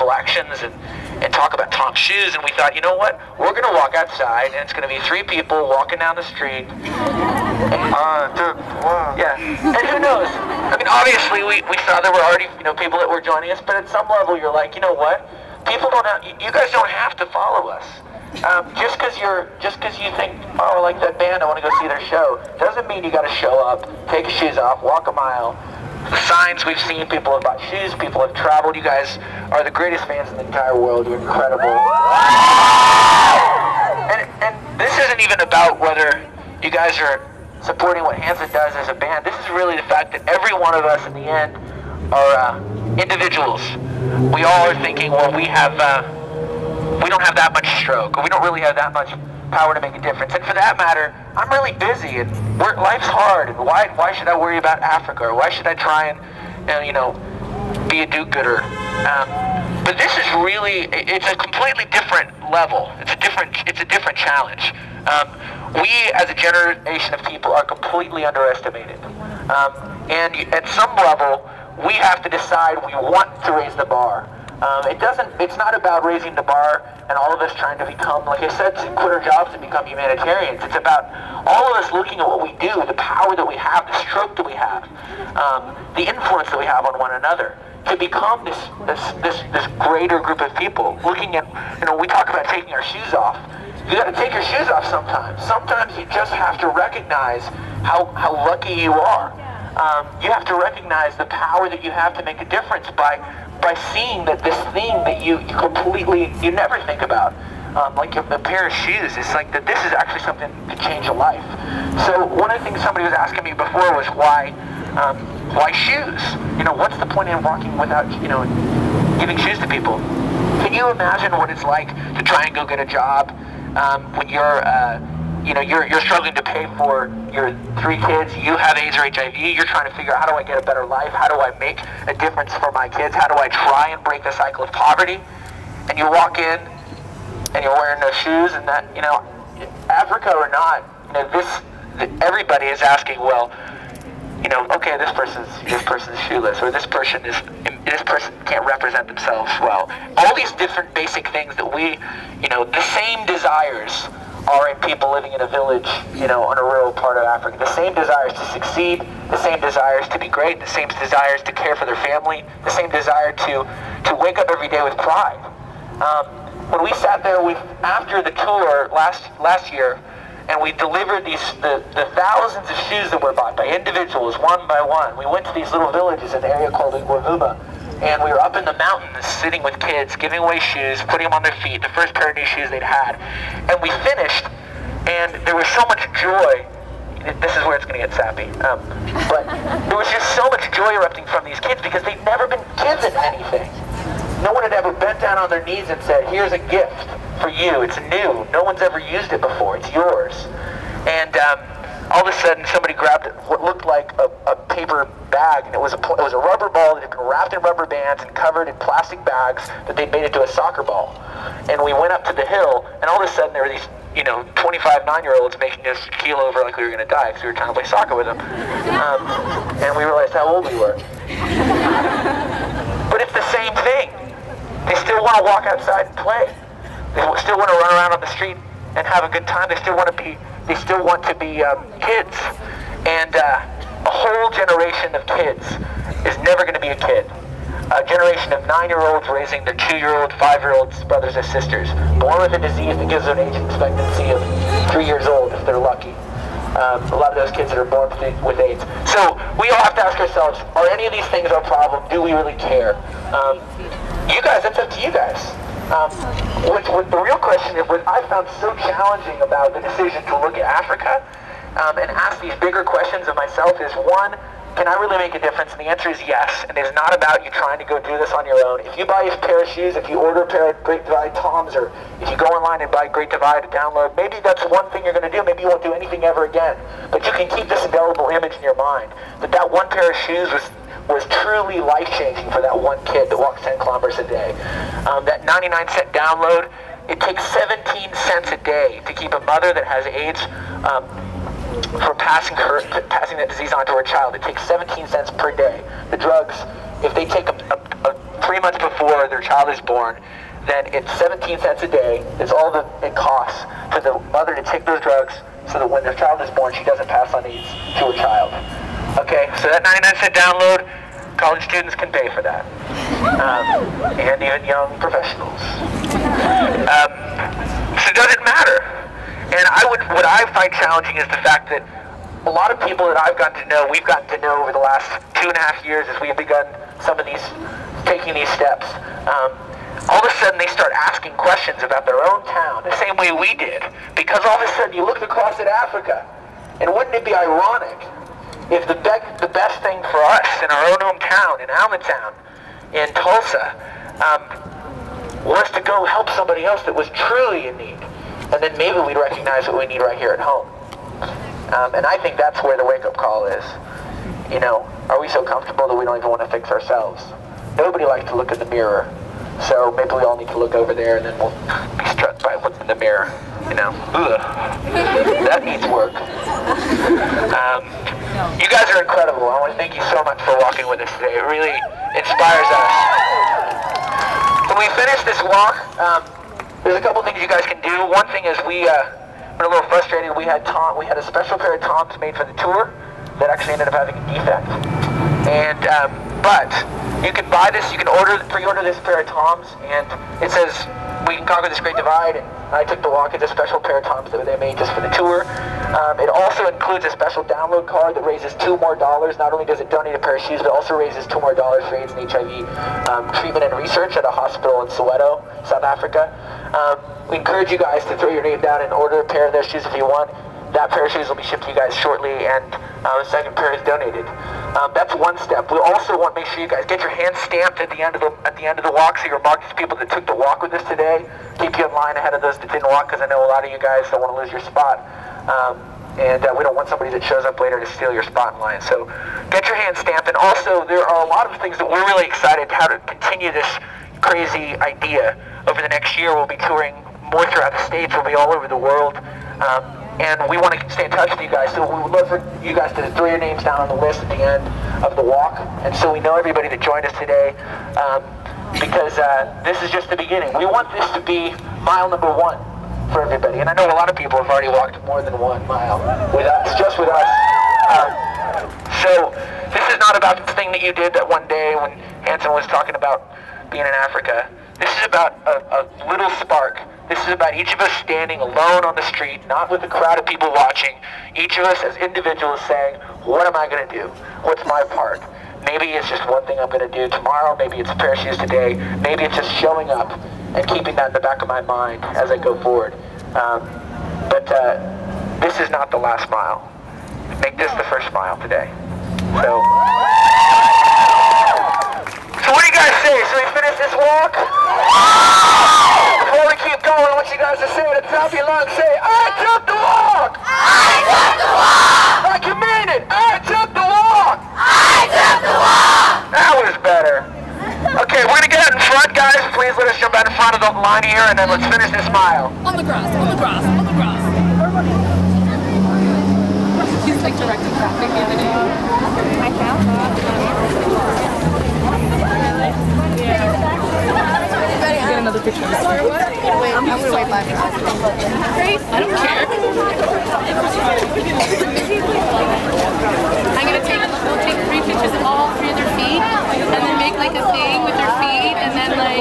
elections and talk about Tom's shoes, and we thought, you know what, we're going to walk outside, and it's going to be 3 people walking down the street. Dude, wow. Yeah, and who knows? I mean, obviously, we saw there were already, people that were joining us, but at some level, you're like, you know what? People don't have, you guys don't have to follow us. Just because you think, oh, I like that band, I want to go see their show, doesn't mean you got to show up, take your shoes off, walk a mile. The signs we've seen, people have bought shoes, people have traveled. You guys are the greatest fans in the entire world. You're incredible. And this isn't even about whether you guys are supporting what Hanson does as a band. This is really the fact that every one of us in the end are individuals. We all are thinking, well, we don't have that much stroke, or we don't really have that much power to make a difference. And for that matter, I'm really busy, and life's hard, and why should I worry about Africa, or why should I try and be a do-gooder? But this is really, it's a completely different level. It's a different challenge. We, as a generation of people, are completely underestimated. And at some level, we have to decide we want to raise the bar. It's not about raising the bar and all of us trying to become, like I said, to quit our jobs and become humanitarians. It's about all of us looking at what we do, the power that we have, the stroke that we have, the influence that we have on one another, to become this greater group of people. Looking at, we talk about taking our shoes off. You got to take your shoes off sometimes. Sometimes you just have to recognize how lucky you are. You have to recognize the power that you have to make a difference by seeing that this thing that you never think about, like a pair of shoes, it's like that this is actually something to change a life. So one of the things somebody was asking me before was why shoes? What's the point in walking without, giving shoes to people? Can you imagine what it's like to try and go get a job when you're struggling to pay for your 3 kids, you have AIDS or HIV, you're trying to figure out, how do I get a better life, how do I make a difference for my kids, how do I try and break the cycle of poverty? And you walk in and you're wearing no shoes, and that, Africa or not, everybody is asking, well, okay, this person's shoeless, or this person can't represent themselves well. All these different basic things that we, the same desires are in people living in a village, on a rural part of Africa. The same desires to succeed, the same desires to be great, the same desires to care for their family, the same desire to wake up every day with pride. When we sat there after the tour last year, and we delivered the thousands of shoes that were bought by individuals, one by one, we went to these little villages in an area called Iguavuma, and we were up in the mountains sitting with kids, giving away shoes, putting them on their feet, the first pair of new shoes they'd had. And we finished, and there was so much joy. This is where it's going to get sappy. But there was just so much joy erupting from these kids because they'd never been given anything. No one had ever bent down on their knees and said, here's a gift for you. It's new. No one's ever used it before. It's yours. And all of a sudden, somebody grabbed what looked like a paper bag, and it was a rubber ball that had been wrapped in rubber bands and covered in plastic bags that they'd made into a soccer ball. And we went up to the hill, and all of a sudden there were these 25 9-year-olds making us keel over like we were going to die because we were trying to play soccer with them. And we realized how old we were. But it's the same thing. They still want to walk outside and play. They still want to run around on the street and have a good time. They still want to be kids. And a whole generation of kids is never going to be a kid. A generation of 9-year-olds raising their 2-year-old, 5-year-olds brothers or sisters, born with a disease that gives them an age expectancy of 3 years old if they're lucky. A lot of those kids that are born with AIDS. So we all have to ask ourselves, are any of these things our problem? Do we really care? You guys, that's up to you guys. What the real question is, what I found so challenging about the decision to look at Africa and ask these bigger questions of myself is, one, can I really make a difference? And the answer is yes. And it's not about you trying to go do this on your own. If you buy a pair of shoes, if you order a pair of Great Divide Toms, or if you go online and buy Great Divide to download, maybe that's one thing you're going to do. Maybe you won't do anything ever again. But you can keep this indelible image in your mind that one pair of shoes was truly life-changing for that one kid that walks 10 kilometers a day. That 99-cent download, it takes 17 cents a day to keep a mother that has AIDS from passing that disease on to her child. It takes 17 cents per day. The drugs, if they take a 3 months before their child is born, then it's 17 cents a day. It's all that it costs for the mother to take those drugs so that when their child is born, she doesn't pass on AIDS to her child. Okay, so that 99-cent download, college students can pay for that, and even young professionals. So it doesn't matter. And what I find challenging is the fact that a lot of people that I've gotten to know, we've gotten to know over the last 2.5 years as we've begun taking these steps. All of a sudden they start asking questions about their own town, the same way we did. Because all of a sudden you look across at Africa, and wouldn't it be ironic if the best thing for us in our own hometown, in Allentown, in Tulsa, was to go help somebody else that was truly in need. And then maybe we'd recognize what we need right here at home. And I think that's where the wake-up call is. You know, are we so comfortable that we don't even want to fix ourselves? Nobody likes to look in the mirror. So maybe we all need to look over there and then we'll be struck by what's in the mirror. You know, ugh, that needs work. You guys are incredible. I want to thank you so much for walking with us today. It really inspires us. When we finish this walk, there's a couple things you guys can do. One thing is we're a little frustrated. We had a special pair of Toms made for the tour that actually ended up having a defect. And but you can buy this. You can pre-order this pair of Toms, and it says "We Can Conquer This Great Divide." And I took the walk. It's a special pair of Toms that they made just for the tour. It also includes a special download card that raises $2 more. Not only does it donate a pair of shoes, but it also raises $2 more for AIDS and HIV treatment and research at a hospital in Soweto, South Africa. We encourage you guys to throw your name down and order a pair of those shoes if you want. That pair of shoes will be shipped to you guys shortly, and the second pair is donated. That's one step. We also want to make sure you guys get your hands stamped at the end of the walk, so you're marked as people that took the walk with us today. Keep you in line ahead of those that didn't walk, because I know a lot of you guys don't want to lose your spot, and we don't want somebody that shows up later to steal your spot in line. So get your hands stamped. And also, there are a lot of things that we're really excited how to continue this crazy idea over the next year. We'll be touring more throughout the States. We'll be all over the world. And we want to stay in touch with you guys, so we would love for you guys to throw your names down on the list at the end of the walk, and so we know everybody that joined us today, because this is just the beginning. We want this to be mile number 1 for everybody, and I know a lot of people have already walked more than 1 mile with us, just with us. So this is not about this thing that you did that one day when Hanson was talking about being in Africa. This is about a little spark. This is about each of us standing alone on the street, not with a crowd of people watching. Each of us as individuals saying, what am I going to do? What's my part? Maybe it's just one thing I'm going to do tomorrow. Maybe it's a pair of shoes today. Maybe it's just showing up and keeping that in the back of my mind as I go forward. But this is not the last mile. Make this the first mile today. So what do you guys say? Should we finish this walk? Before we keep going, I want you guys to say at the top of your lungs, say, I took the walk! I took the walk! Like you mean it! I took the walk! I took the walk! That was better. Okay, we're gonna get out in front, guys. Please let us jump out in front of the line here, and then let's finish this mile. On the grass, on the grass, on the grass. He's like directing traffic the other day. I found get another picture of this. I'm gonna wait 5 minutes. I don't care. We'll take 3 pictures of all 3 of their feet, and then make like a thing with their feet, and then like